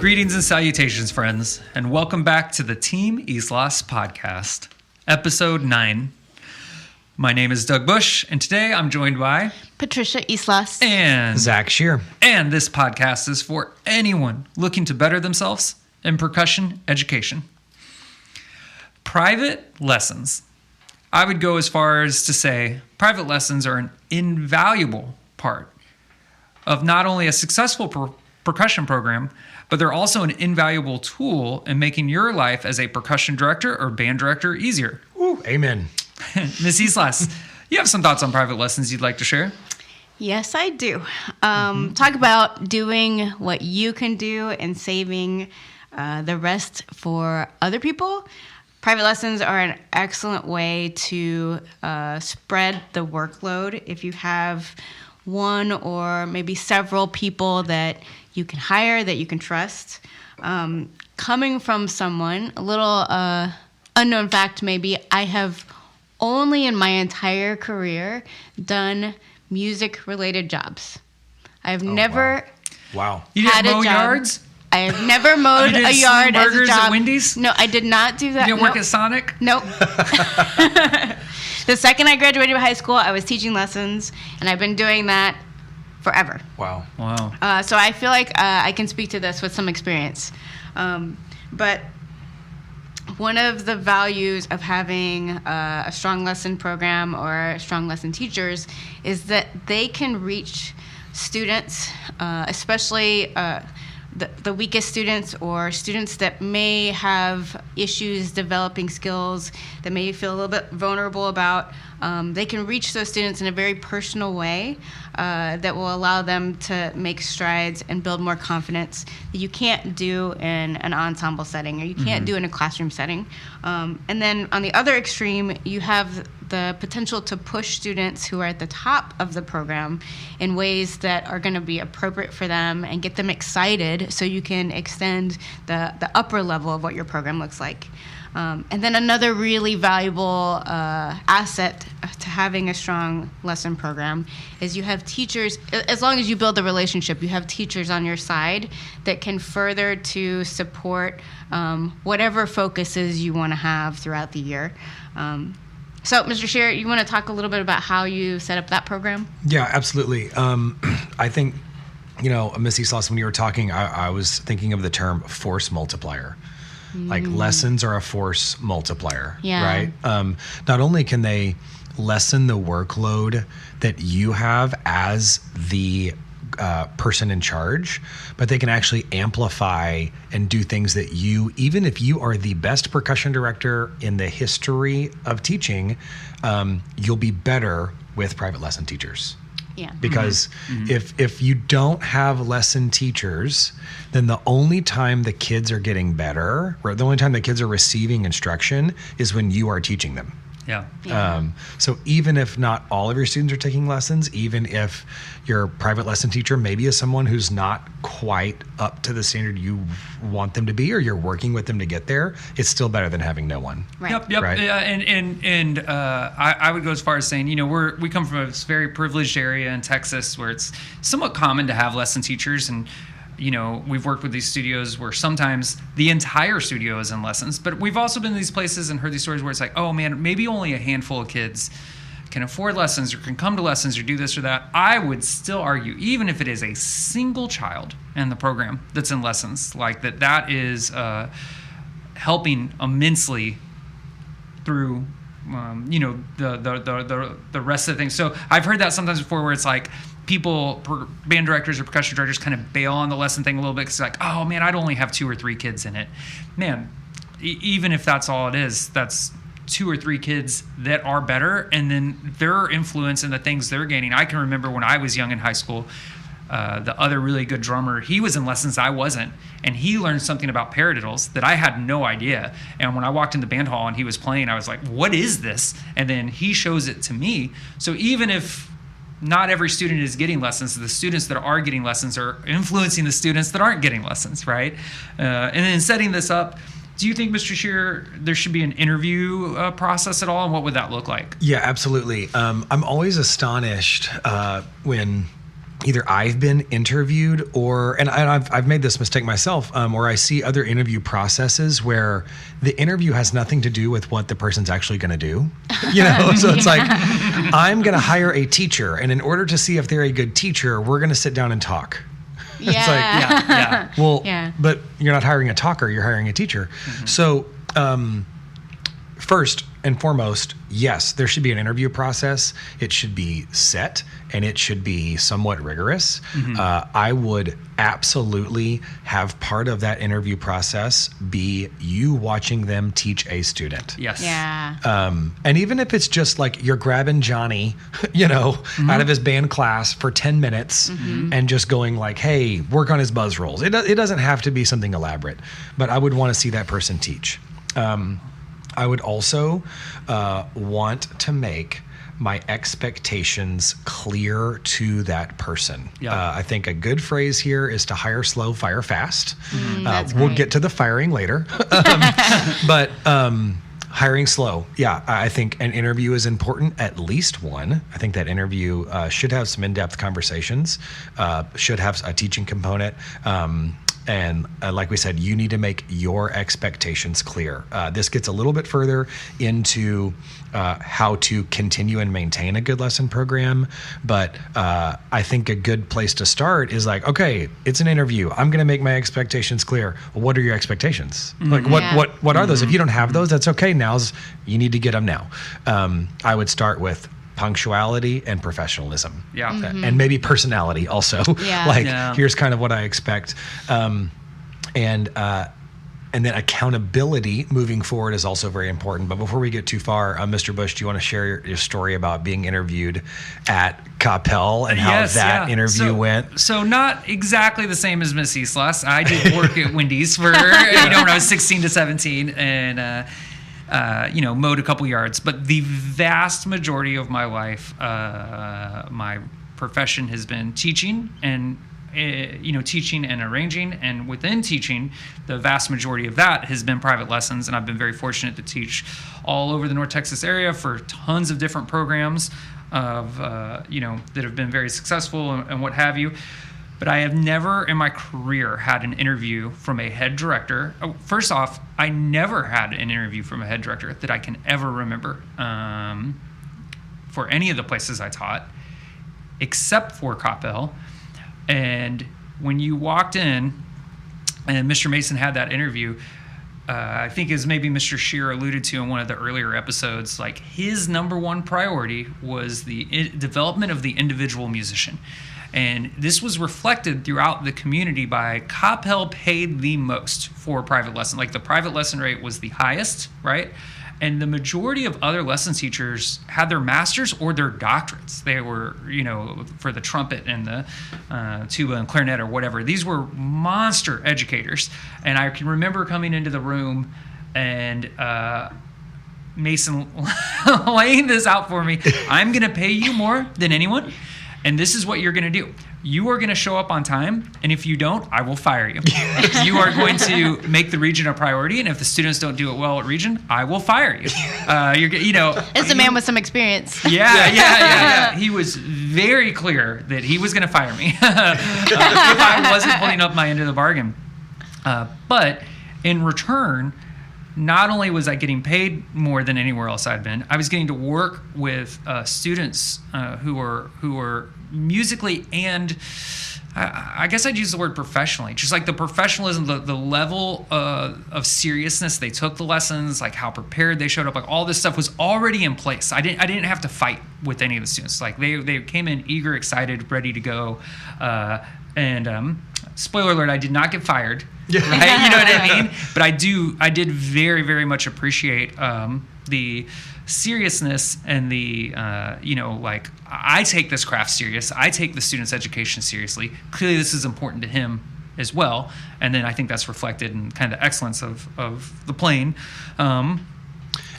Greetings and salutations, friends, and welcome back to the TeamIslas podcast, episode 9. My name is Doug Bush, and today I'm joined by Patricia Islas and Zach Shear. And this podcast is for anyone looking to better themselves in percussion education. Private lessons. I would go as far as to say private lessons are an invaluable part of not only a successful percussion program, but they're also an invaluable tool in making your life as a percussion director or band director easier. Ooh, amen. Ms. Islas, you have some thoughts on private lessons you'd like to share? Yes, I do. Talk about doing what you can do and saving the rest for other people. Private lessons are an excellent way to spread the workload. If you have one or maybe several people that you can hire, that you can trust. Coming from someone, a little unknown fact maybe, I have only in my entire career done music-related jobs. I've never Wow. You had didn't mow a job. yards? I have never mowed a yard as a burgers job. at Wendy's? No, I did not do that. You didn't work at Sonic? Nope. The second I graduated high school, I was teaching lessons, and I've been doing that forever. Wow. So I feel like I can speak to this with some experience. But one of the values of having a strong lesson program or strong lesson teachers is that they can reach students, especially the weakest students or students that may have issues developing skills, that may feel a little bit vulnerable about. They can reach those students in a very personal way that will allow them to make strides and build more confidence that you can't do in an ensemble setting or you can't do in a classroom setting. And then on the other extreme, you have the potential to push students who are at the top of the program in ways that are going to be appropriate for them and get them excited so you can extend the upper level of what your program looks like. And then another really valuable asset to having a strong lesson program is you have teachers, as long as you build the relationship, you have teachers on your side that can further to support whatever focuses you want to have throughout the year. So, Mr. Shear, you want to talk a little bit about how you set up that program? Yeah, absolutely. I think, Miss Islas, when you were talking, I was thinking of the term force multiplier. Like lessons are a force multiplier, right? Not only can they lessen the workload that you have as the person in charge, but they can actually amplify and do things that you, even if you are the best percussion director in the history of teaching, you'll be better with private lesson teachers. Yeah. Because if you don't have lesson teachers, then the only time the kids are getting better, or the only time the kids are receiving instruction is when you are teaching them. Yeah. So even if not all of your students are taking lessons, even if your private lesson teacher maybe is someone who's not quite up to the standard you want them to be, or you're working with them to get there, it's still better than having no one. Right. Yep. Right? Yeah, and I would go as far as saying, we come from a very privileged area in Texas where it's somewhat common to have lesson teachers, and we've worked with these studios where sometimes the entire studio is in lessons, but we've also been in these places and heard these stories where it's like, oh man, maybe only a handful of kids can afford lessons or can come to lessons or do this or that. I would still argue, even if it is a single child in the program that's in lessons, like that is helping immensely through the rest of the things. So I've heard that sometimes before where it's like people, band directors or percussion directors, kind of bail on the lesson thing a little bit because it's like, oh man, I'd only have 2 or 3 kids in it. Man, even if that's all it is, that's 2 or 3 kids that are better, and then their influence and the things they're gaining. I can remember when I was young in high school, the other really good drummer, he was in lessons I wasn't, and he learned something about paradiddles that I had no idea. And when I walked into band hall and he was playing, I was like, what is this? And then he shows it to me. So even if not every student is getting lessons, the students that are getting lessons are influencing the students that aren't getting lessons, right? And then setting this up, do you think, Mr. Shear, there should be an interview process at all, and what would that look like? Yeah, absolutely. I'm always astonished when either I've been interviewed and I've made this mistake myself, where I see other interview processes where the interview has nothing to do with what the person's actually going to do. So it's like, I'm going to hire a teacher, and in order to see if they're a good teacher, we're going to sit down and talk. Yeah. It's like, Yeah. Well, Yeah. but you're not hiring a talker, you're hiring a teacher. Mm-hmm. So, first and foremost, yes, there should be an interview process. It should be set, and it should be somewhat rigorous. Mm-hmm. I would absolutely have part of that interview process be you watching them teach a student. Yes. Yeah. And even if it's just like you're grabbing Johnny, mm-hmm. out of his band class for 10 minutes mm-hmm. and just going like, hey, work on his buzz rolls. It doesn't have to be something elaborate, but I would want to see that person teach. I would also want to make my expectations clear to that person. Yeah. I think a good phrase here is to hire slow, fire fast. We'll get to the firing later. But hiring slow, yeah, I think an interview is important, at least one. I think that interview should have some in-depth conversations, should have a teaching component. And like we said, you need to make your expectations clear. This gets a little bit further into how to continue and maintain a good lesson program. But I think a good place to start is like, okay, it's an interview. I'm going to make my expectations clear. Well, what are your expectations? Mm-hmm. Like, what are those? If you don't have those, that's okay. You need to get them now. I would start with punctuality and professionalism. Yeah. Mm-hmm. And maybe personality also. Yeah. Here's kind of what I expect. And then accountability moving forward is also very important. But before we get too far, Mr. Bush, do you want to share your story about being interviewed at Coppell and how interview went? So not exactly the same as Miss Islas. I did work at Wendy's for, when I was 16 to 17 and, mowed a couple yards, but the vast majority of my life, my profession has been teaching and, teaching and arranging. And within teaching, the vast majority of that has been private lessons. And I've been very fortunate to teach all over the North Texas area for tons of different programs that have been very successful and what have you. But I have never in my career had an interview from a head director. First off, I never had an interview from a head director that I can ever remember for any of the places I taught, except for Coppell. And when you walked in and Mr. Mason had that interview, I think as maybe Mr. Shear alluded to in one of the earlier episodes, like his number one priority was the development of the individual musician. And this was reflected throughout the community by Coppell paid the most for private lesson. Like the private lesson rate was the highest, right? And the majority of other lesson teachers had their masters or their doctorates. They were, for the trumpet and the tuba and clarinet or whatever. These were monster educators. And I can remember coming into the room and Mason laying this out for me. I'm going to pay you more than anyone. And this is what you're going to do. You are going to show up on time, and if you don't, I will fire you. You are going to make the region a priority, and if the students don't do it well at region, I will fire you. It's a man with some experience. Yeah. He was very clear that he was going to fire me if I wasn't putting up my end of the bargain. But in return, not only was I getting paid more than anywhere else I'd been, I was getting to work with students who were musically and I guess I'd use the word professionally, just like the professionalism, the level of seriousness they took the lessons, like how prepared they showed up, like all this stuff was already in place. I didn't have to fight with any of the students. Like they came in eager, excited, ready to go. And spoiler alert, I did not get fired. Yeah. Right? You know what I mean? But I did very, very much appreciate the seriousness and the, I take this craft serious. I take the student's education seriously. Clearly, this is important to him as well. And then I think that's reflected in kind of the excellence of the plane. And,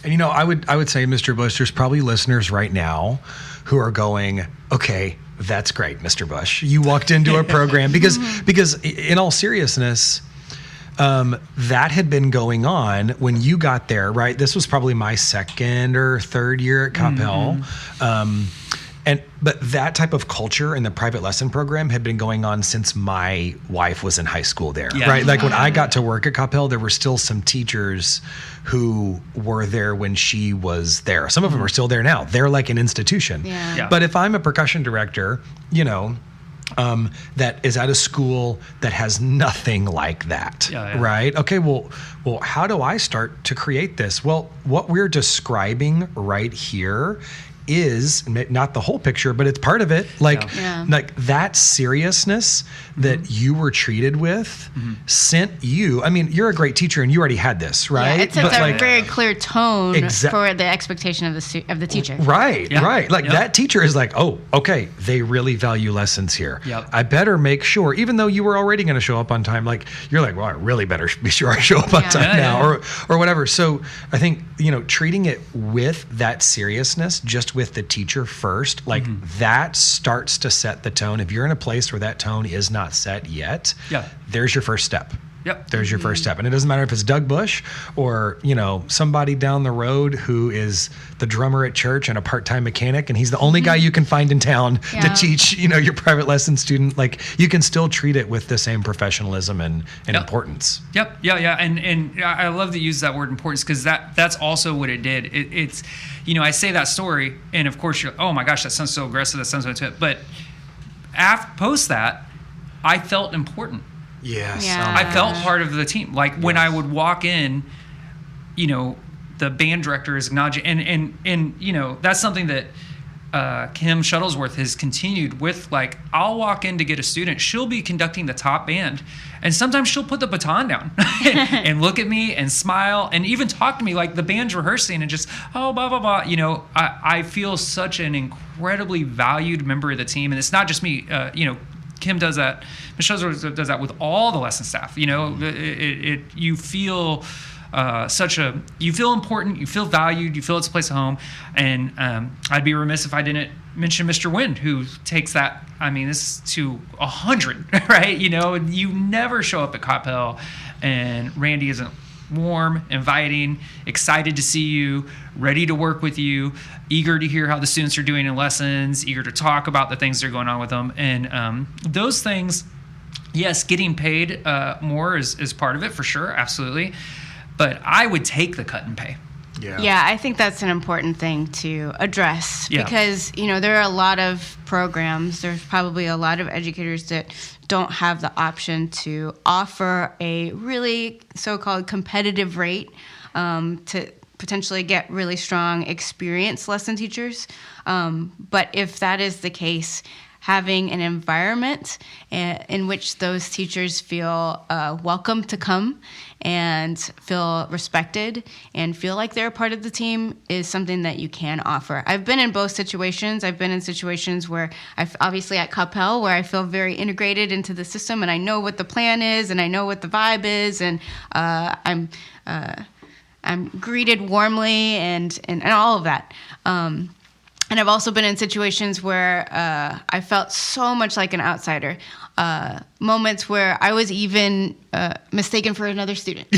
I would say, Mr. Bush, there's probably listeners right now who are going, okay, that's great, Mr. Bush. You walked into a program because in all seriousness, that had been going on when you got there, right? This was probably my second or third year at Coppell. But that type of culture in the private lesson program had been going on since my wife was in high school there, right? Like when I got to work at Coppell, there were still some teachers who were there when she was there. Some of them are still there now. They're like an institution. But if I'm a percussion director, that is at a school that has nothing like that, right? Okay, well, how do I start to create this? Well, what we're describing right here is not the whole picture, but it's part of it. Like that seriousness that you were treated with sent you. I mean, you're a great teacher, and you already had this, right? Yeah, it sets a very clear tone for the expectation of the teacher. Right. Like that teacher is like, oh, okay, they really value lessons here. I better make sure, even though you were already going to show up on time. Like you're like, well, I really better be sure I show up on time now, or whatever. So I think treating it with that seriousness, just with the teacher first, like that starts to set the tone. If you're in a place where that tone is not set yet, there's your first step. There's your first step. And it doesn't matter if it's Doug Bush or, somebody down the road who is the drummer at church and a part-time mechanic, and he's the only guy you can find in town to teach, your private lesson student. Like you can still treat it with the same professionalism and importance. And I love that you use that word importance, because that's also what it did. It's, I say that story, and of course you're, oh my gosh, that sounds so aggressive. That sounds so to it. But post that, I felt important. Yes. I felt part of the team. Like when I would walk in, the band director is acknowledging, and that's something that Kim Shuttlesworth has continued with. Like, I'll walk in to get a student, she'll be conducting the top band, and sometimes she'll put the baton down and look at me and smile and even talk to me like the band's rehearsing and just, oh, blah, blah, blah. I feel such an incredibly valued member of the team, and it's not just me. Kim does that. Michelle does that with all the lesson staff. You feel you feel important, you feel valued, you feel it's a place of home. And I'd be remiss if I didn't mention Mr. Wynn, who takes that, this to 100, right? You never show up at Coppell and Randy isn't warm, inviting, excited to see you, ready to work with you, eager to hear how the students are doing in lessons, eager to talk about the things that are going on with them. And those things, yes, getting paid more is part of it for sure, absolutely. But I would take the cut in pay. Yeah, I think that's an important thing to address because, there are a lot of programs, there's probably a lot of educators that don't have the option to offer a really so-called competitive rate to potentially get really strong experienced lesson teachers. But if that is the case, having an environment in which those teachers feel welcome to come and feel respected and feel like they're a part of the team is something that you can offer. I've been in both situations. I've been in situations where obviously at Coppell, where I feel very integrated into the system and I know what the plan is and I know what the vibe is, and I'm greeted warmly and all of that. And I've also been in situations where I felt so much like an outsider. Moments where I was even mistaken for another student.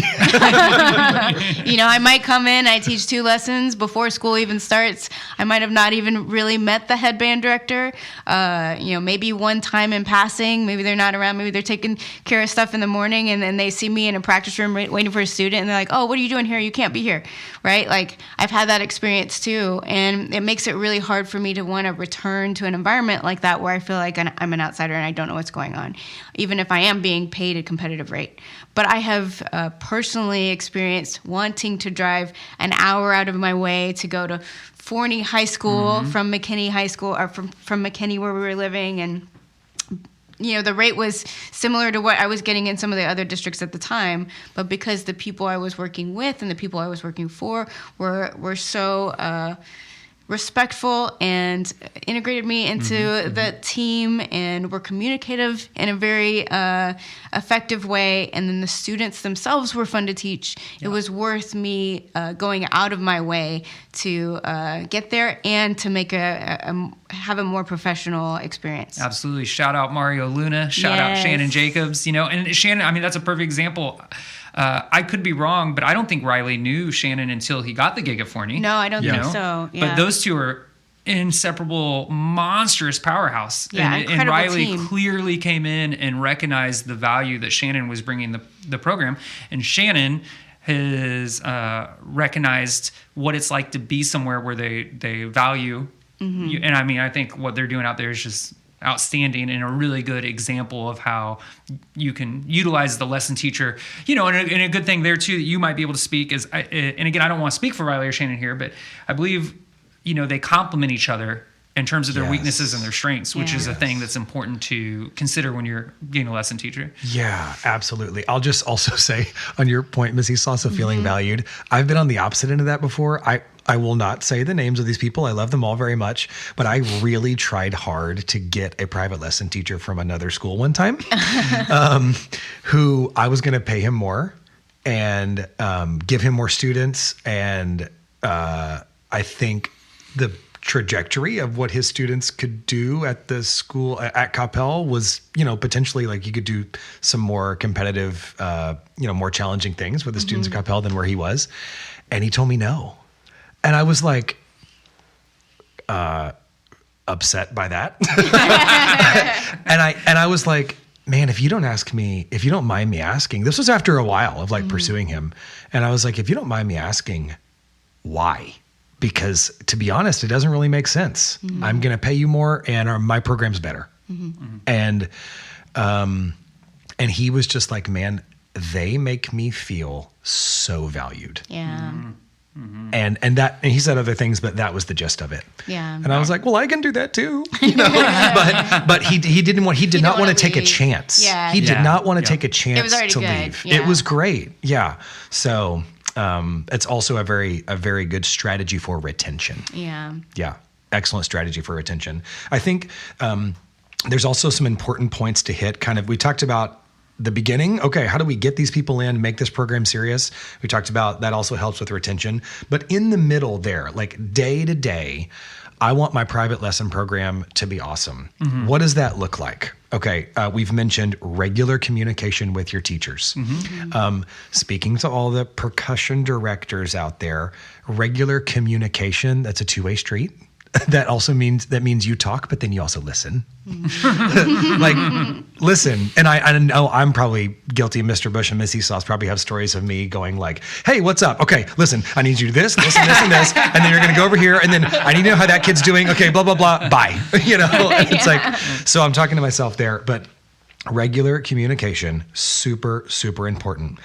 I might come in, I teach 2 lessons before school even starts. I might have not even really met the head band director. Maybe one time in passing, maybe they're not around, maybe they're taking care of stuff in the morning, and then they see me in a practice room waiting for a student, and they're like, oh, what are you doing here? You can't be here, right? Like, I've had that experience too, and it makes it really hard for me to want to return to an environment like that where I feel like I'm an outsider and I don't know what's going on, even if I am being paid a competitive rate. But I have personally experienced wanting to drive an hour out of my way to go to Forney High School from McKinney High School, or from McKinney where we were living, and the rate was similar to what I was getting in some of the other districts at the time, but because the people I was working with and the people I was working for were so respectful and integrated me into the team and were communicative in a very effective way. And then the students themselves were fun to teach. It was worth me going out of my way to get there and to make have a more professional experience. Absolutely. Shout out Mario Luna. Shout out Shannon Jacobs. And Shannon, that's a perfect example. I could be wrong, but I don't think Riley knew Shannon until he got the gig at Forney. No, I don't think so. Yeah. But those two are inseparable, monstrous powerhouse. Yeah, and Riley team. clearly came in and recognized the value that Shannon was bringing the program. And Shannon has recognized what it's like to be somewhere where they value you. And I mean, I think what they're doing out there is just outstanding and a really good example of how you can utilize the lesson teacher, and a good thing there too that you might be able to speak is, and again, I don't want to speak for Riley or Shannon here, but I believe, they complement each other in terms of their weaknesses and their strengths, which is a thing that's important to consider when you're being a lesson teacher. Yeah, absolutely. I'll just also say on your point, Miss Eslas, also feeling valued. I've been on the opposite end of that before. I will not say the names of these people. I love them all very much, but I really tried hard to get a private lesson teacher from another school one time, who I was going to pay him more and give him more students. And I think the trajectory of what his students could do at the school at Coppell was, potentially like you could do some more competitive, more challenging things with the students at Coppell than where he was. And he told me no. And I was like, upset by that. and I was like, man, if you don't mind me asking, this was after a while of like pursuing him. And I was like, if you don't mind me asking, why? Because to be honest, it doesn't really make sense. I'm going to pay you more and my program's better. And he was just like, man, they make me feel so valued. Yeah. And he said other things, but that was the gist of it. Yeah. And I was like, well, I can do that too. But he did not want to take a chance. Yeah. He did not want to take a chance It was already to good. leave. Yeah. It was great. Yeah. So it's also a very good strategy for retention. Yeah. Yeah. Excellent strategy for retention. I think there's also some important points to hit. We talked about the beginning. Okay, how do we get these people in, make this program serious? We talked about that also helps with retention. But in the middle there, like day to day, I want my private lesson program to be awesome. What does that look like? Okay, we've mentioned regular communication with your teachers. Speaking to all the percussion directors out there, regular communication, that's a two-way street. That means you talk, but then you also listen. Like, listen. And I know I'm probably guilty. Mr. Bush and Miss Eslas probably have stories of me going like, hey, what's up? Okay, listen, I need you to do this, this, and this. And then you're going to go over here. And then I need to know how that kid's doing. Okay, blah, blah, blah. Bye. It's like, so I'm talking to myself there, but regular communication, super, super important.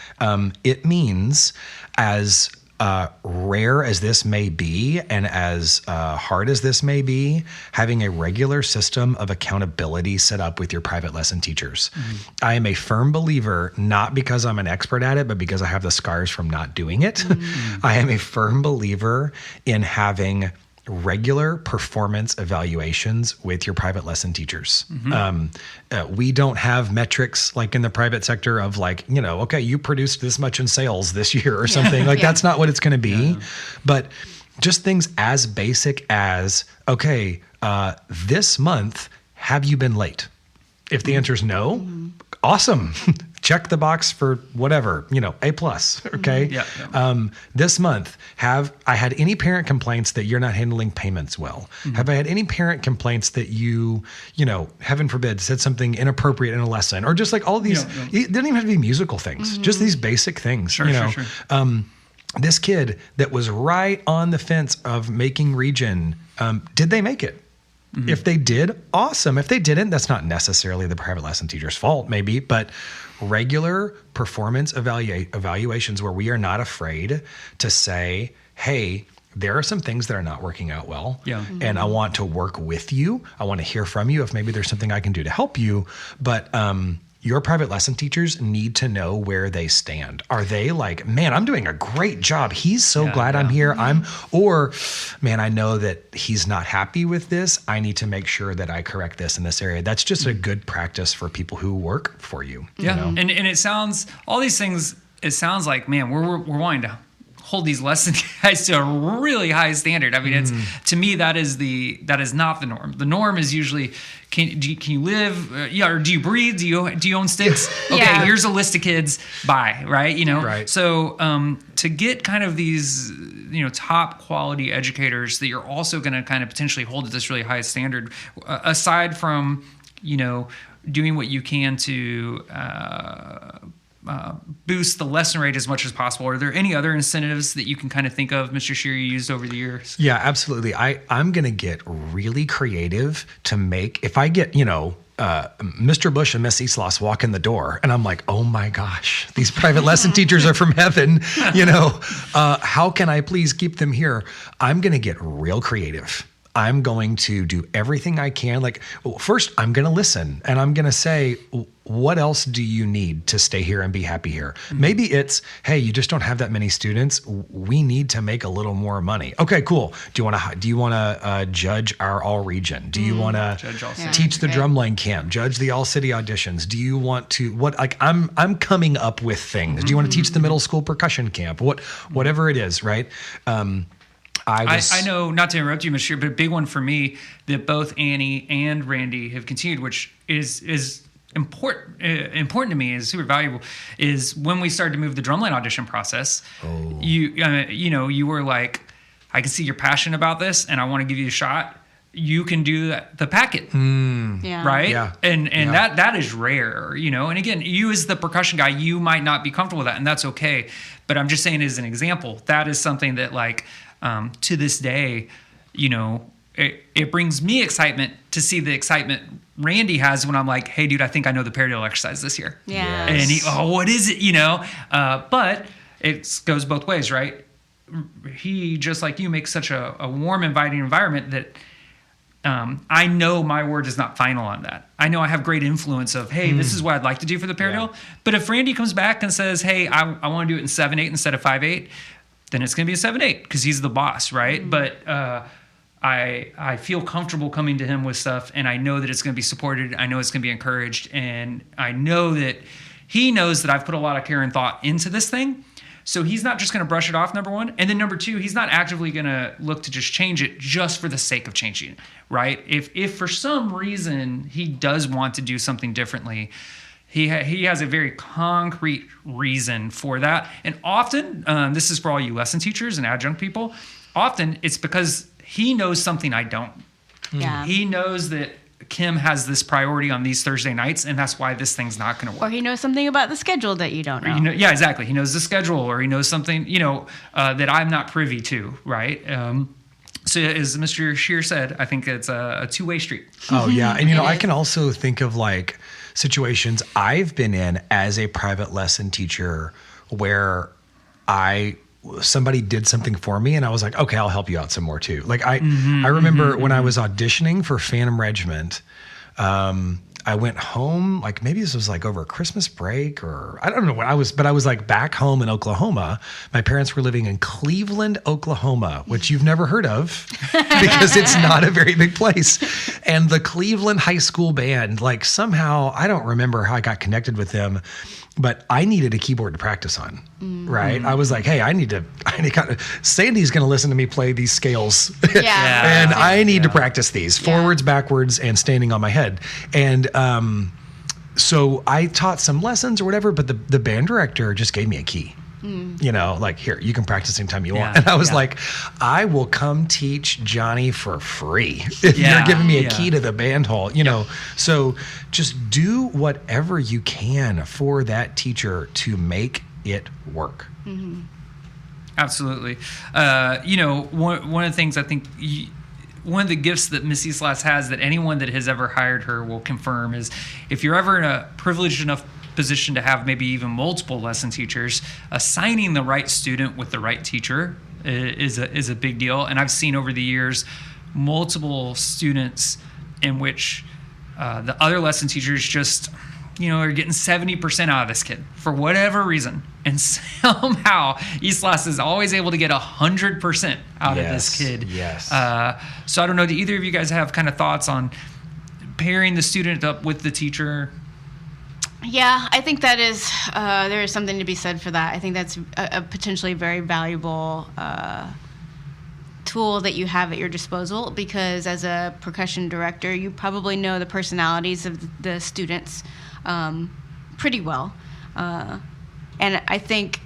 It means as rare as this may be and as hard as this may be, having a regular system of accountability set up with your private lesson teachers. I am a firm believer, not because I'm an expert at it, but because I have the scars from not doing it. I am a firm believer in having regular performance evaluations with your private lesson teachers. We don't have metrics like in the private sector of like, okay, you produced this much in sales this year or something. That's not what it's going to be. But just things as basic as, okay, this month, have you been late? If the answer is no, awesome. Check the box for whatever, A+, okay? This month, have I had any parent complaints that you're not handling payments well? Have I had any parent complaints that you heaven forbid, said something inappropriate in a lesson? Or just like all these, it doesn't even have to be musical things, just these basic things, Sure. This kid that was right on the fence of making region, did they make it? If they did, awesome. If they didn't, that's not necessarily the private lesson teacher's fault, maybe, but regular performance evaluations where we are not afraid to say, hey, there are some things that are not working out well. And I want to work with you. I want to hear from you if maybe there's something I can do to help you. But your private lesson teachers need to know where they stand. Are they like, man, I'm doing a great job. He's so glad I'm here. Or, man, I know that he's not happy with this. I need to make sure that I correct this in this area. That's just a good practice for people who work for you. And it sounds, all these things, it sounds like, man, we're wanting to hold these lesson guys to a really high standard. I mean, it's, to me, that is not the norm. The norm is usually, can you live? Or do you breathe? Do you own sticks? Okay, here's a list of kids. Bye. Right. Right. So to get kind of these, top quality educators that you're also going to kind of potentially hold at this really high standard, aside from, doing what you can to boost the lesson rate as much as possible. Are there any other incentives that you can kind of think of, Mr. Shear, you used over the years? Yeah, absolutely. I'm going to get really creative to make, if I get, Mr. Bush and Miss Islas walk in the door and I'm like, oh my gosh, these private lesson teachers are from heaven. How can I please keep them here? I'm going to get real creative. I'm going to do everything I can. Like, first, I'm going to listen and I'm going to say, what else do you need to stay here and be happy here? Mm-hmm. Maybe it's, hey, you just don't have that many students. We need to make a little more money. Okay, cool. Do you want to judge our all region? Do you want to teach the drumline camp? Judge the all city auditions? Do you want to I'm coming up with things. Do you want to teach the middle school percussion camp? Whatever it is, right? I know, not to interrupt you, Mr. Shear, but a big one for me that both Annie and Randy have continued, which is important to me, is super valuable, is when we started to move the drumline audition process. Oh. You were like, I can see you're passionate about this, and I want to give you a shot. You can do the packet, right? Yeah. And that is rare, And again, you as the percussion guy, you might not be comfortable with that, and that's okay. But I'm just saying, as an example, that is something that to this day, it brings me excitement to see the excitement Randy has when I'm like, hey, dude, I think I know the parallel exercise this year. Yeah. And what is it, But it goes both ways, right? He, just like you, makes such a warm, inviting environment that I know my word is not final on that. I know I have great influence of, hey, this is what I'd like to do for the parallel. Yeah. But if Randy comes back and says, hey, I want to do it in 7/8 instead of 5/8, then it's going to be a 7/8 because he's the boss, right? Mm-hmm. But I feel comfortable coming to him with stuff, and I know that it's going to be supported. I know it's going to be encouraged, and I know that he knows that I've put a lot of care and thought into this thing. So he's not just going to brush it off, number one. And then number two, he's not actively going to look to just change it just for the sake of changing it, right? If for some reason he does want to do something differently, he has a very concrete reason for that. And often, this is for all you lesson teachers and adjunct people, often it's because he knows something I don't. Yeah. He knows that Kim has this priority on these Thursday nights, and that's why this thing's not going to work. Or he knows something about the schedule that you don't know. Yeah, exactly. He knows the schedule, or he knows something, that I'm not privy to, right? So as Mr. Shear said, I think it's a two-way street. Oh, yeah. And, I can also think of situations I've been in as a private lesson teacher where somebody did something for me and I was like, okay, I'll help you out some more too. I remember when I was auditioning for Phantom Regiment, I went home, maybe this was over Christmas break, or I don't know when I was back home in Oklahoma. My parents were living in Cleveland, Oklahoma, which you've never heard of because it's not a very big place. And the Cleveland High School band, somehow, I don't remember how I got connected with them, but I needed a keyboard to practice on, right? I was like, hey, Sandy's going to listen to me play these scales. Yeah. And I need to practice these forwards, backwards, and standing on my head. And so I taught some lessons or whatever, but the band director just gave me a key. Here, you can practice anytime you want. And I was like, I will come teach Johnny for free if you're giving me a key to the band hall, So just do whatever you can for that teacher to make it work. Mm-hmm. Absolutely. One of the things I think one of the gifts that Miss Islas has that anyone that has ever hired her will confirm is if you're ever in a privileged enough position to have maybe even multiple lesson teachers, assigning the right student with the right teacher is a big deal. And I've seen over the years multiple students in which the other lesson teachers just are getting 70% out of this kid for whatever reason, and somehow Islas is always able to get 100% out of this kid. Yes. So I don't know, do either of you guys have kind of thoughts on pairing the student up with the teacher? Yeah, I think that is there is something to be said for that. I think that's a potentially very valuable tool that you have at your disposal, because as a percussion director, you probably know the personalities of the students pretty well. And I think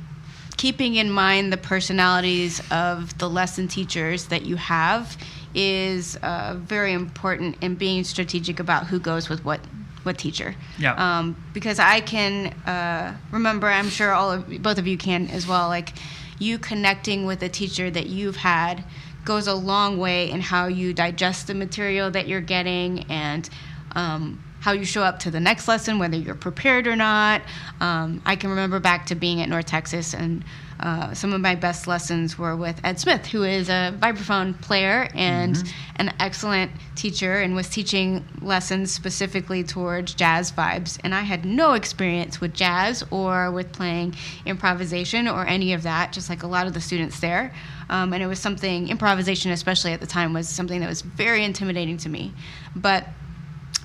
keeping in mind the personalities of the lesson teachers that you have is very important in being strategic about who goes with what teacher. Yeah. Because I can remember, I'm sure both of you can as well, like you connecting with a teacher that you've had goes a long way in how you digest the material that you're getting, and how you show up to the next lesson, whether you're prepared or not. I can remember back to being at North Texas, and some of my best lessons were with Ed Smith, who is a vibraphone player and an excellent teacher, and was teaching lessons specifically towards jazz vibes. And I had no experience with jazz or with playing improvisation or any of that, just like a lot of the students there. And it was something, improvisation especially at the time, was something that was very intimidating to me. But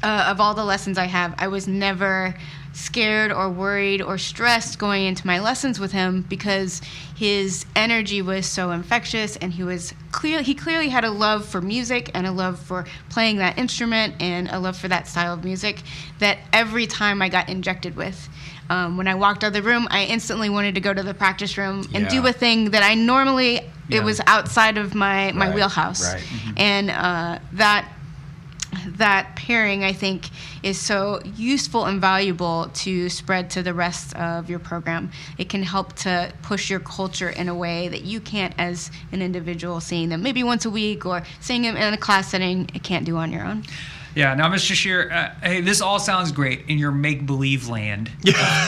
of all the lessons I have, I was never scared or worried or stressed going into my lessons with him, because his energy was so infectious, and he clearly had a love for music and a love for playing that instrument and a love for that style of music that every time I got injected with. When I walked out of the room, I instantly wanted to go to the practice room and do a thing that I normally, it was outside of my wheelhouse. Right. And that pairing, I think, is so useful and valuable to spread to the rest of your program. It can help to push your culture in a way that you can't, as an individual, seeing them maybe once a week or seeing them in a class setting, it can't do on your own. Yeah, now, Mr. Shear, hey, this all sounds great in your make-believe land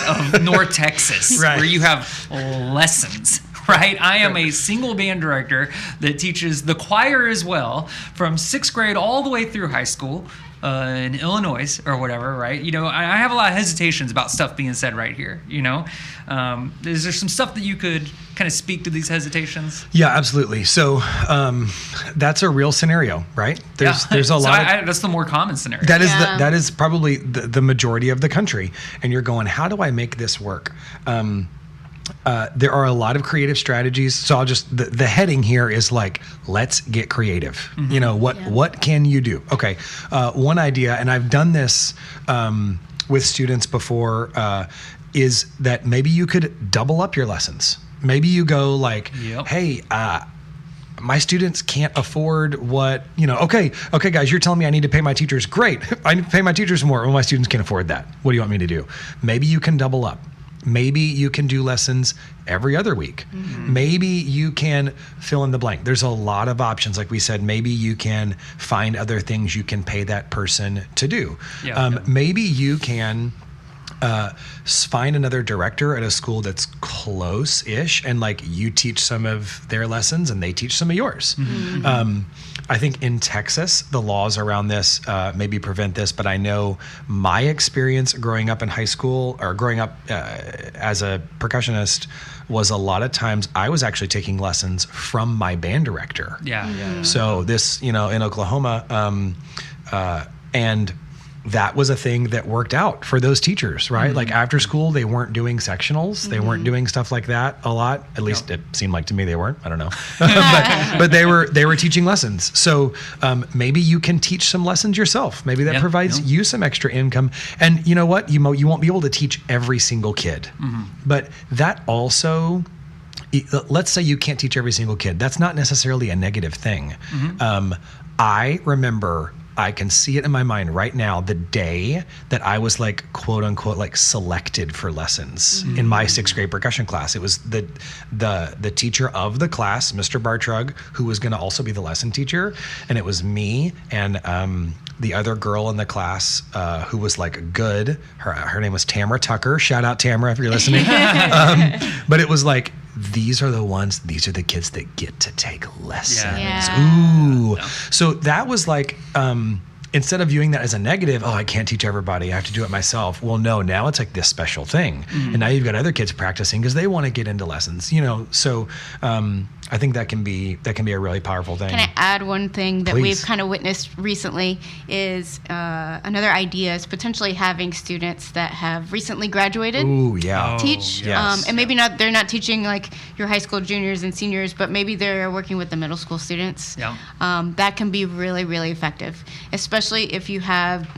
of North Texas, where you have lessons, right? I am a single band director that teaches the choir as well, from 6th grade all the way through high school in Illinois or whatever, right? You know, I have a lot of hesitations about stuff being said right here, you know? Is there some stuff that you could kind of speak to these hesitations? Yeah, absolutely. So that's a real scenario, right? There's a lot. That's the more common scenario. That is probably the majority of the country. And you're going, how do I make this work? There are a lot of creative strategies. So I'll just, the heading here is like, let's get creative. You know, what can you do? Okay. One idea, and I've done this with students before, is that maybe you could double up your lessons. Maybe you go like, hey, my students can't afford what, you know, okay, guys, you're telling me I need to pay my teachers. Great. I need to pay my teachers more. Well, my students can't afford that. What do you want me to do? Maybe you can double up. Maybe you can do lessons every other week. Maybe you can fill in the blank. There's a lot of options. Like we said, maybe you can find other things you can pay that person to do. Maybe you can find another director at a school that's close-ish, and like you teach some of their lessons and they teach some of yours. I think in Texas, the laws around this maybe prevent this, but I know my experience growing up in high school or growing up as a percussionist was a lot of times I was actually taking lessons from my band director. So this, you know, in Oklahoma, and that was a thing that worked out for those teachers, right? Like after school, they weren't doing sectionals. They weren't doing stuff like that a lot. At least it seemed like to me they weren't. I don't know. but they were teaching lessons. So maybe you can teach some lessons yourself. Maybe that provides you some extra income. And you know what? You won't be able to teach every single kid. But that also, let's say you can't teach every single kid. That's not necessarily a negative thing. I remember, I can see it in my mind right now, the day that I was like, quote unquote, like selected for lessons in my 6th grade percussion class. It was the teacher of the class, Mr. Bartrug, who was going to also be the lesson teacher. And it was me and the other girl in the class who was like good. Her name was Tamara Tucker. Shout out Tamara if you're listening. But it was like, these are the kids that get to take lessons. Ooh. So that was like, instead of viewing that as a negative, oh, I can't teach everybody, I have to do it myself. Well, no, now it's like this special thing. And now you've got other kids practicing because they want to get into lessons, so I think that can be a really powerful thing. Can I add one thing that Please. we've kind of witnessed recently is another idea is potentially having students that have recently graduated Ooh, yeah. teach. Yes. And maybe they're not teaching like your high school juniors and seniors, but maybe they're working with the middle school students. Yeah. That can be really, really effective, especially if you have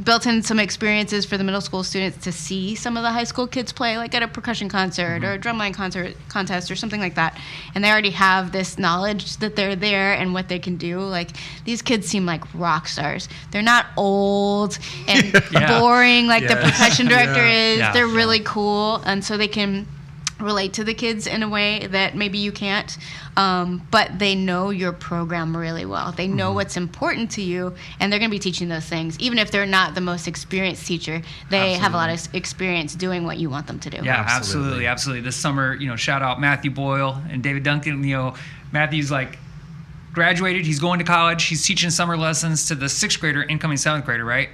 built in some experiences for the middle school students to see some of the high school kids play, like at a percussion concert or a drumline contest or something like that. And they already have this knowledge that they're there and what they can do. Like, these kids seem like rock stars. They're not old and boring like the percussion director is. Yeah. They're really cool. And so they can relate to the kids in a way that maybe you can't, but they know your program really well. They know what's important to you, and they're going to be teaching those things. Even if they're not the most experienced teacher, they have a lot of experience doing what you want them to do. Yeah, absolutely. This summer, shout out Matthew Boyle and David Duncan. Matthew's like graduated. He's going to college. He's teaching summer lessons to the 6th grader, incoming 7th grader, right?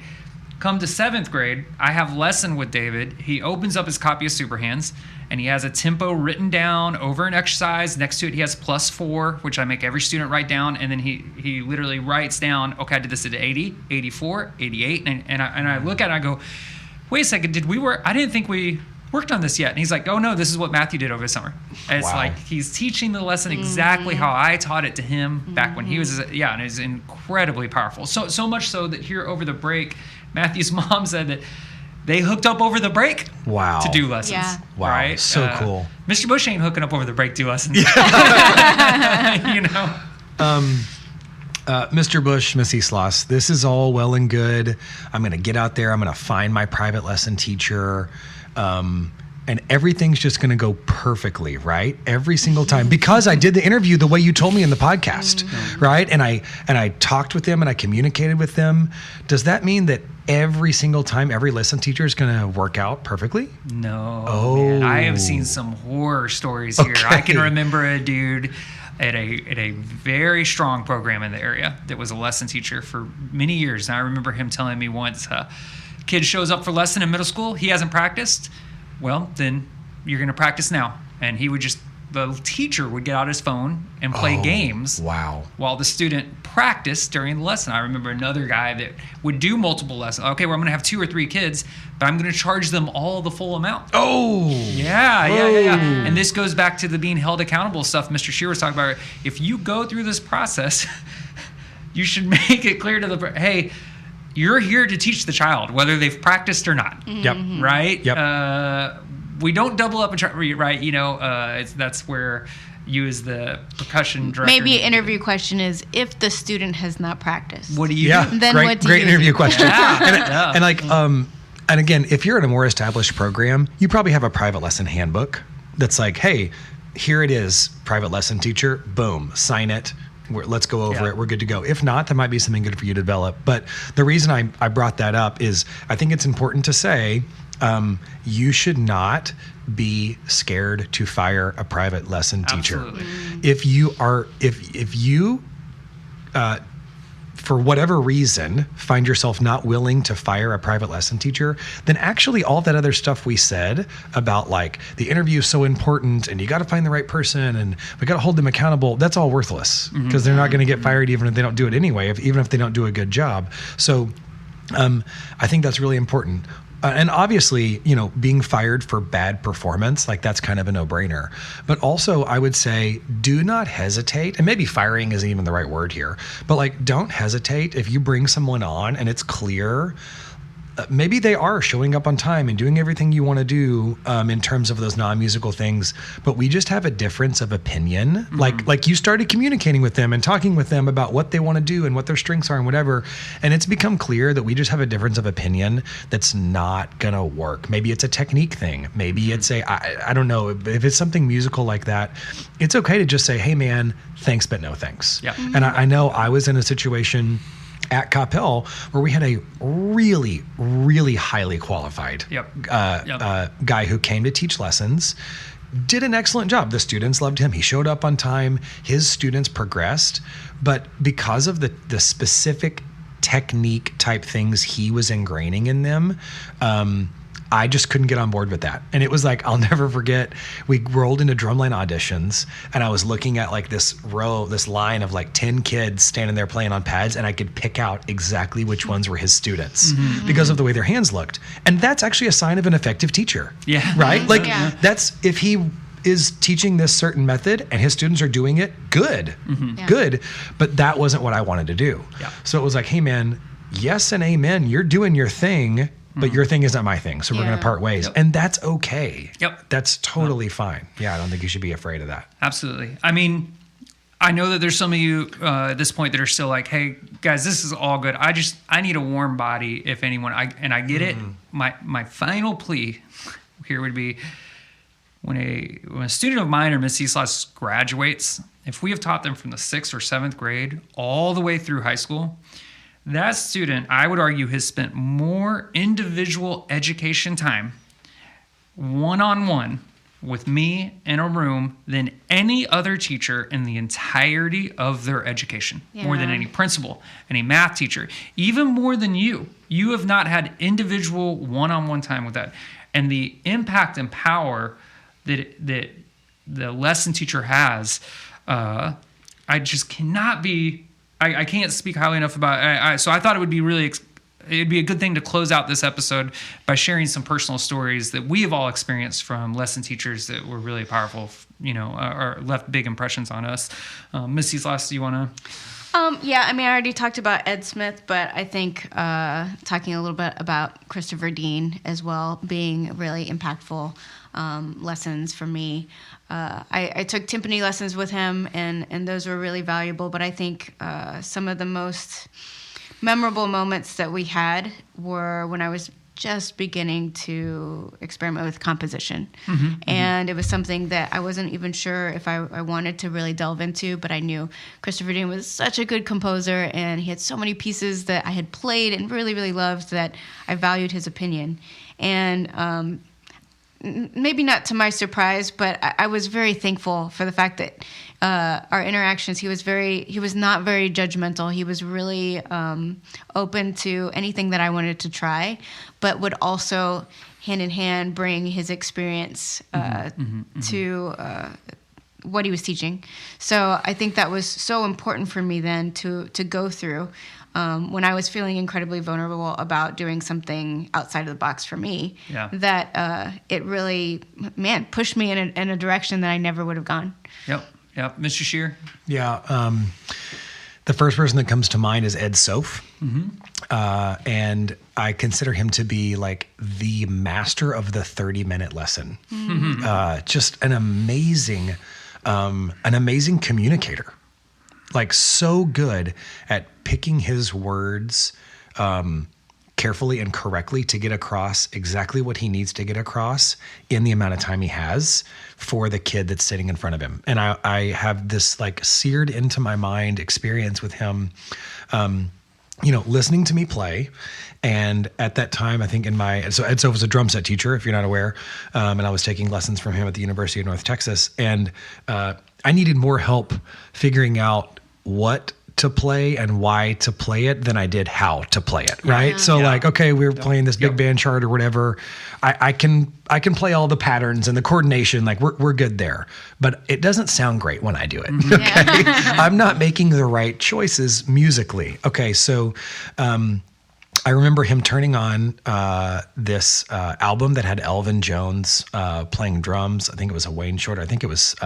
Come to 7th grade, I have lesson with David. He opens up his copy of Superhands, and he has a tempo written down over an exercise. Next to it, he has +4, which I make every student write down. And then he literally writes down, okay, I did this at 80, 84, 88. And I look at it, and I go, wait a second, did we work? I didn't think we worked on this yet. And he's like, oh, no, this is what Matthew did over the summer. And it's like he's teaching the lesson exactly how I taught it to him back when he was, and it's incredibly powerful. So much so that here over the break, Matthew's mom said that they hooked up over the break to do lessons. Yeah. Wow. Right? So cool. Mr. Bush ain't hooking up over the break to do lessons. Mr. Bush, Miss Islas, this is all well and good. I'm going to get out there. I'm going to find my private lesson teacher. And everything's just going to go perfectly, right? Every single time, because I did the interview the way you told me in the podcast, right? And I talked with them and I communicated with them. Does that mean that every single time every lesson teacher is going to work out perfectly? No. Oh. Man. I have seen some horror stories here. Okay. I can remember a dude at a very strong program in the area that was a lesson teacher for many years. And I remember him telling me once, kid shows up for lesson in middle school, he hasn't practiced. Well, then you're going to practice now. And the teacher would get out his phone and play games while the student practiced during the lesson. I remember another guy that would do multiple lessons. Okay, well, I'm going to have 2 or 3 kids, but I'm going to charge them all the full amount. Yeah. And this goes back to the being held accountable stuff Mr. Shear was talking about. If you go through this process, you should make it clear to hey, you're here to teach the child, whether they've practiced or not. Yep. Right? Yep. We don't double up and try, right? That's where you as the percussion director. Maybe an interview question is, if the student has not practiced, what do you do? Then great, what do great you interview do? question. Yeah. And again, if you're in a more established program, you probably have a private lesson handbook that's like, hey, here it is, private lesson teacher, boom, sign it. Let's go over it. We're good to go. If not, that might be something good for you to develop. But the reason I brought that up is I think it's important to say you should not be scared to fire a private lesson teacher. Absolutely. If you for whatever reason find yourself not willing to fire a private lesson teacher, then actually all that other stuff we said about like the interview is so important and you got to find the right person and we got to hold them accountable, that's all worthless because they're not going to get fired even if they don't do it anyway, even if they don't do a good job. So I think that's really important. And obviously, being fired for bad performance, like that's kind of a no-brainer. But also, I would say, do not hesitate. And maybe firing isn't even the right word here. But like, don't hesitate if you bring someone on and it's clear. Maybe they are showing up on time and doing everything you want to do in terms of those non-musical things, but we just have a difference of opinion. Like you started communicating with them and talking with them about what they want to do and what their strengths are and whatever, and it's become clear that we just have a difference of opinion that's not going to work. Maybe it's a technique thing. Maybe it's I don't know. If it's something musical like that, it's okay to just say, hey man, thanks, but no thanks. Yeah. And I know I was in a situation at Capel where we had a really, really highly qualified guy who came to teach lessons, did an excellent job. The students loved him. He showed up on time. His students progressed. But because of the specific technique type things he was ingraining in them, I just couldn't get on board with that. And it was like, I'll never forget, we rolled into drumline auditions and I was looking at like this line of like 10 kids standing there playing on pads, and I could pick out exactly which ones were his students because of the way their hands looked. And that's actually a sign of an effective teacher. Yeah. Right? Like that's, if he is teaching this certain method and his students are doing it, good, good. But that wasn't what I wanted to do. Yeah. So it was like, hey man, yes and amen. You're doing your thing, but your thing isn't my thing. So we're going to part ways. Yep. And that's okay. Yep. That's totally fine. Yeah. I don't think you should be afraid of that. Absolutely. I mean, I know that there's some of you at this point that are still like, hey guys, this is all good. I need a warm body, if anyone, I get it. My final plea here would be, when a student of mine or Miss TeamIslas graduates, if we have taught them from the 6th or 7th grade all the way through high school, that student, I would argue, has spent more individual education time one-on-one with me in a room than any other teacher in the entirety of their education. More than any principal, any math teacher, even more than you. You have not had individual one-on-one time with that. And the impact and power that the lesson teacher has, I just cannot be, I can't speak highly enough about it. So I thought it would be it'd be a good thing to close out this episode by sharing some personal stories that we have all experienced from lesson teachers that were really powerful, or left big impressions on us. Miss TeamIslas, do you want to? Yeah, I mean, I already talked about Ed Smith, but I think talking a little bit about Christopher Dean as well being really impactful lessons for me. I took timpani lessons with him, and those were really valuable, but I think some of the most memorable moments that we had were when I was just beginning to experiment with composition. And it was something that I wasn't even sure if I wanted to really delve into, but I knew Christopher Dean was such a good composer, and he had so many pieces that I had played and really, really loved that I valued his opinion. And maybe not to my surprise, but I was very thankful for the fact that our interactions, he was not very judgmental. He was really open to anything that I wanted to try, but would also hand in hand bring his experience to what he was teaching. So I think that was so important for me then to go through when I was feeling incredibly vulnerable about doing something outside of the box for me, that it really, pushed me in a direction that I never would have gone. Yep. Mr. Shear? Yeah. The first person that comes to mind is Ed Soph. And I consider him to be like the master of the 30-minute lesson. Just an amazing communicator. Like so good at picking his words carefully and correctly to get across exactly what he needs to get across in the amount of time he has for the kid that's sitting in front of him. And I have this like seared into my mind experience with him, listening to me play. And at that time, I think so Ed Soph was a drum set teacher, if you're not aware. And I was taking lessons from him at the University of North Texas. And I needed more help figuring out what to play and why to play it than I did how to play it. Right. So like, okay, we were playing this big band chart or whatever. I can play all the patterns and the coordination. Like we're good there, but it doesn't sound great when I do it. Okay. I'm not making the right choices musically. Okay. So, I remember him turning on this album that had Elvin Jones playing drums. I think it was a Wayne Shorter. I think it was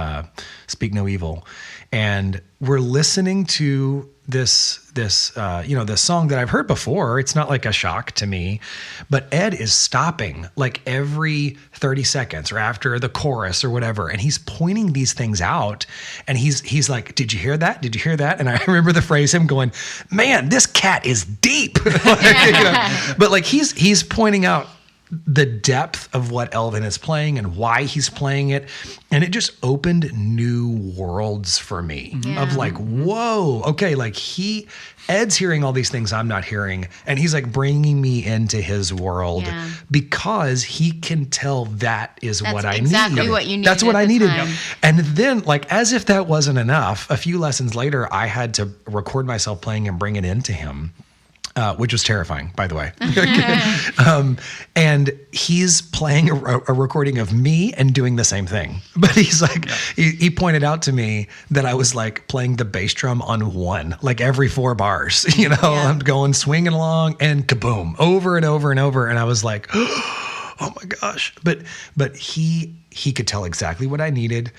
Speak No Evil. And we're listening to this song that I've heard before. It's not like a shock to me, but Ed is stopping like every 30 seconds or after the chorus or whatever. And he's pointing these things out. And he's like, did you hear that? Did you hear that? And I remember the phrase, him going, man, this cat is deep. But like he's pointing out the depth of what Elvin is playing and why he's playing it. And it just opened new worlds for me of like, whoa, okay. Like Ed's hearing all these things I'm not hearing. And he's like bringing me into his world because he can tell that is what I need. Exactly what you needed. That's what I needed. And then like, as if that wasn't enough, a few lessons later, I had to record myself playing and bring it into him. which was terrifying, by the way. And he's playing a recording of me and doing the same thing. But he's like, he pointed out to me that I was like playing the bass drum on one, like every 4 bars, I'm going swinging along and kaboom, over and over and over. And I was like, oh my gosh. But he could tell exactly what I needed.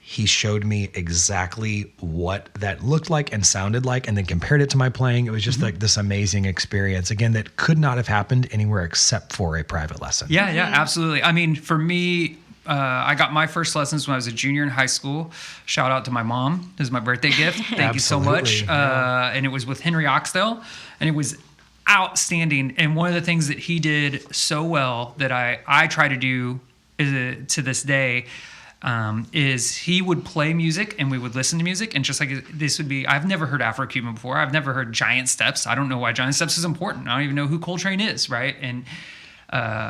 He showed me exactly what that looked like and sounded like, and then compared it to my playing. It was just like this amazing experience, again, that could not have happened anywhere except for a private lesson. Yeah, absolutely. I mean, for me, I got my first lessons when I was a junior in high school. Shout out to my mom. This is my birthday gift. Thank you so much. And it was with Henry Oxdale, and it was outstanding. And one of the things that he did so well that I try to do to this day is he would play music and we would listen to music, and just like this would be, I've never heard Afro-Cuban before. I've never heard Giant Steps. I don't know why Giant Steps is important. I don't even know who Coltrane is, right? And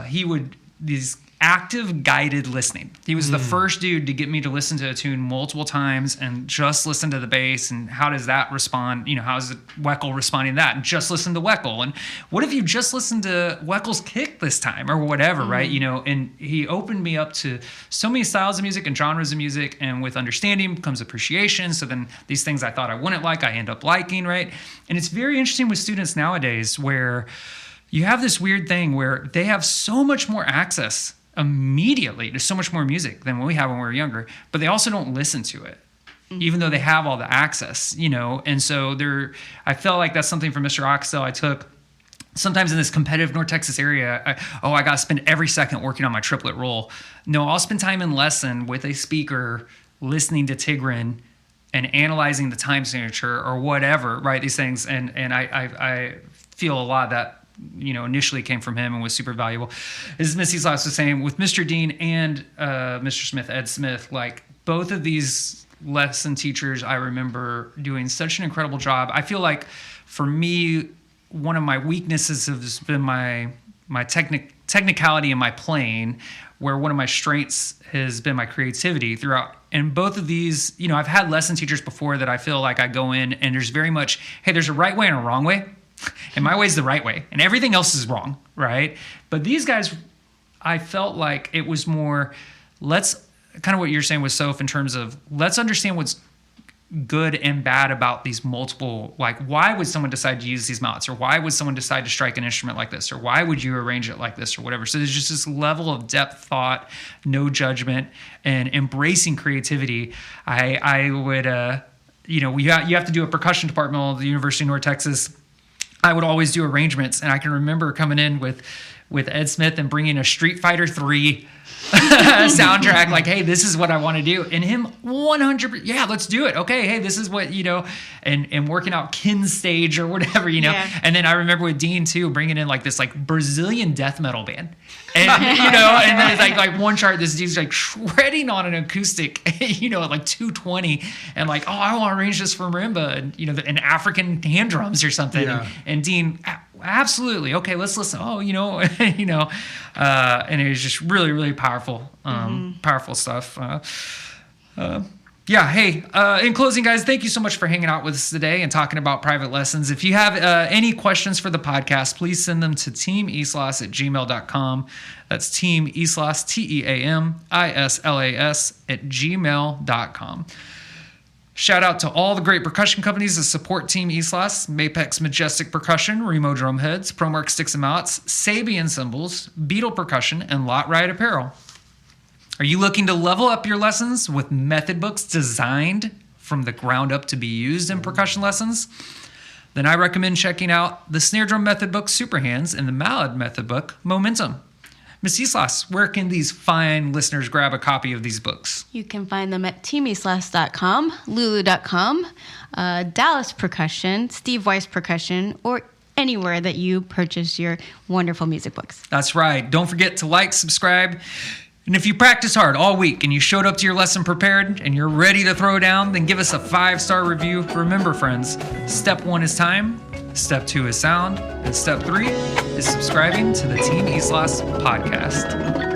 he would, these active guided listening. He was the first dude to get me to listen to a tune multiple times and just listen to the bass and how does that respond? How is the Weckl responding to that? And just listen to Weckl. And what if you just listen to Weckl's kick this time or whatever, right? And he opened me up to so many styles of music and genres of music, and with understanding comes appreciation. So then these things I thought I wouldn't like, I end up liking, right? And it's very interesting with students nowadays where you have this weird thing where they have so much more access immediately to so much more music than we had when we were younger, but they also don't listen to it, even though they have all the access, and so I felt like that's something from Mr. Oxdale I took. Sometimes in this competitive North Texas area, I got to spend every second working on my triplet roll. No, I'll spend time in lesson with a speaker listening to Tigran and analyzing the time signature or whatever, right? These things, and I feel a lot of that initially came from him and was super valuable. As Miss Islas was saying, with Mr. Dean and Mr. Smith, Ed Smith, like both of these lesson teachers, I remember doing such an incredible job. I feel like for me, one of my weaknesses has been my technicality in my playing, where one of my strengths has been my creativity throughout. And both of these, I've had lesson teachers before that I feel like I go in and there's very much, hey, there's a right way and a wrong way. And my way is the right way, and everything else is wrong, right? But these guys, I felt like it was more, let's, kind of what you're saying with Soph in terms of, let's understand what's good and bad about these multiple, like, why would someone decide to use these mounts? Or why would someone decide to strike an instrument like this? Or why would you arrange it like this or whatever? So there's just this level of depth thought, no judgment, and embracing creativity. I would, you have to do a percussion department at the University of North Texas. I would always do arrangements, and I can remember coming in with Ed Smith and bringing a Street Fighter 3 soundtrack, like, hey, this is what I want to do. And him 100%, yeah, let's do it. Okay, hey, this is what, and working out Kin's stage or whatever, Yeah. And then I remember with Dean too, bringing in like this like Brazilian death metal band. And, and then it's like one chart, this dude's like shredding on an acoustic, at like 220, and like, oh, I want to arrange this for marimba and, and African hand drums or something. Yeah. And Dean, absolutely. Okay, let's listen. Oh, and it was just really, really powerful, powerful stuff. Yeah. Hey, in closing, guys, thank you so much for hanging out with us today and talking about private lessons. If you have any questions for the podcast, please send them to teamislas@gmail.com. That's teamislas, teamislas@gmail.com. Shout out to all the great percussion companies that support Team Islas: Mapex Majestic Percussion, Remo Drumheads, Promark Sticks and Mounts, Sabian Cymbals, Beetle Percussion, and Lot Ride Apparel. Are you looking to level up your lessons with method books designed from the ground up to be used in percussion lessons? Then I recommend checking out the Snare Drum Method Book Super Hands and the Mallet Method Book Momentum. Miss Islas, where can these fine listeners grab a copy of these books? You can find them at teamislas.com, lulu.com, Dallas Percussion, Steve Weiss Percussion, or anywhere that you purchase your wonderful music books. That's right. Don't forget to like, subscribe. And if you practice hard all week and you showed up to your lesson prepared and you're ready to throw down, then give us a 5-star review. Remember, friends, step 1 is time, step 2 is sound, and step 3 is subscribing to the Team Islas podcast.